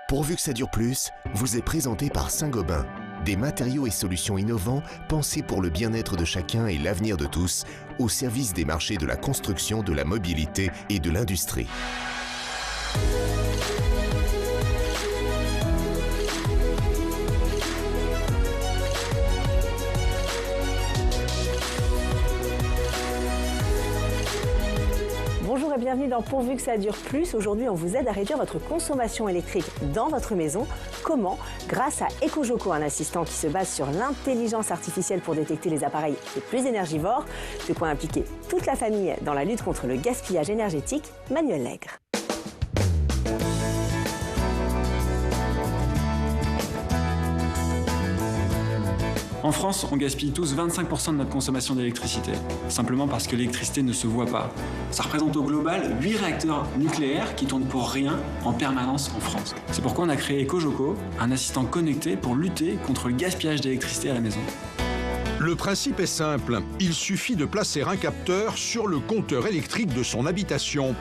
Pourvu que ça dure plus, vous est présenté par Saint-Gobain. Des matériaux et solutions innovants pensés pour le bien-être de chacun et l'avenir de tous, au service des marchés de la construction, de la mobilité et de l'industrie. Bonjour et bienvenue dans Pourvu que ça dure plus. Aujourd'hui, on vous aide à réduire votre consommation électrique dans votre maison. Comment? Grâce à EcoJoco, un assistant qui se base sur l'intelligence artificielle pour détecter les appareils les plus énergivores. De quoi impliquer toute la famille dans la lutte contre le gaspillage énergétique. Manuel Lègre. En France, on gaspille tous 25% de notre consommation d'électricité, simplement parce que l'électricité ne se voit pas. Ça représente au global 8 réacteurs nucléaires qui tournent pour rien en permanence en France. C'est pourquoi on a créé EcoJoco, un assistant connecté pour lutter contre le gaspillage d'électricité à la maison. Le principe est simple, il suffit de placer un capteur sur le compteur électrique de son habitation.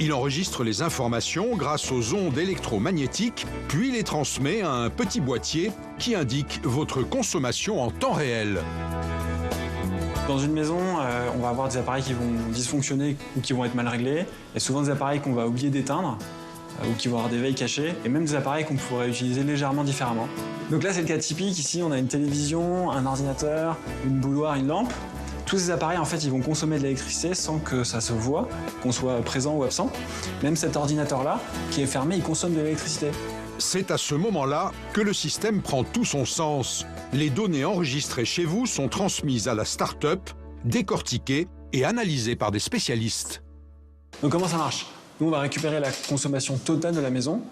Il enregistre les informations grâce aux ondes électromagnétiques, puis les transmet à un petit boîtier qui indique votre consommation en temps réel. Dans une maison, on va avoir des appareils qui vont dysfonctionner ou qui vont être mal réglés, et souvent des appareils qu'on va oublier d'éteindre ou qui vont avoir des veilles cachées, et même des appareils qu'on pourrait utiliser légèrement différemment. Donc là, c'est le cas typique. Ici, on a une télévision, un ordinateur, une bouilloire, une lampe. Tous ces appareils, en fait, ils vont consommer de l'électricité sans que ça se voit, qu'on soit présent ou absent. Même cet ordinateur-là, qui est fermé, il consomme de l'électricité. C'est à ce moment-là que le système prend tout son sens. Les données enregistrées chez vous sont transmises à la start-up, décortiquées et analysées par des spécialistes. Donc comment ça marche? Nous, on va récupérer la consommation totale de la maison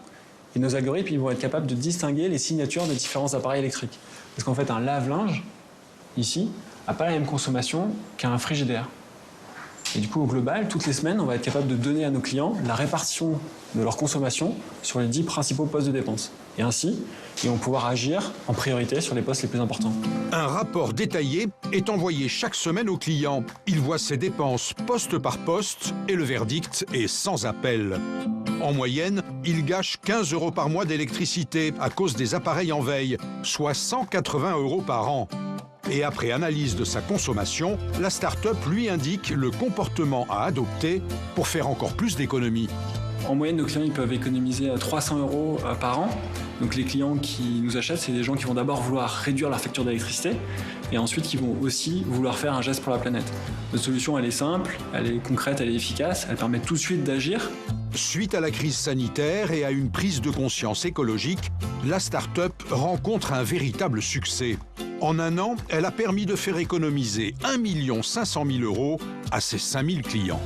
et nos algorithmes ils vont être capables de distinguer les signatures de différents appareils électriques. Parce qu'en fait, un lave-linge, ici, n'a pas la même consommation qu'un frigidaire. Et du coup, au global, toutes les semaines, on va être capable de donner à nos clients la répartition de leur consommation sur les 10 principaux postes de dépenses. Et ainsi, ils vont pouvoir agir en priorité sur les postes les plus importants. Un rapport détaillé est envoyé chaque semaine au client. Il voit ses dépenses poste par poste et le verdict est sans appel. En moyenne, il gâche 15 € par mois d'électricité à cause des appareils en veille, soit 180 € par an. Et après analyse de sa consommation, la start-up lui indique le comportement à adopter pour faire encore plus d'économies. En moyenne, nos clients ils peuvent économiser 300 € par an. Donc les clients qui nous achètent, c'est des gens qui vont d'abord vouloir réduire leur facture d'électricité et ensuite qui vont aussi vouloir faire un geste pour la planète. Notre solution, elle est simple, elle est concrète, elle est efficace, elle permet tout de suite d'agir. Suite à la crise sanitaire et à une prise de conscience écologique, la start-up rencontre un véritable succès. En un an, elle a permis de faire économiser 1 500 000 € à ses 5000 clients.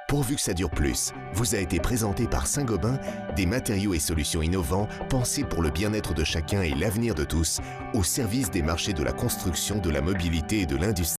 Pourvu que ça dure plus, vous a été présenté par Saint-Gobain, des matériaux et solutions innovants pensés pour le bien-être de chacun et l'avenir de tous, au service des marchés de la construction, de la mobilité et de l'industrie.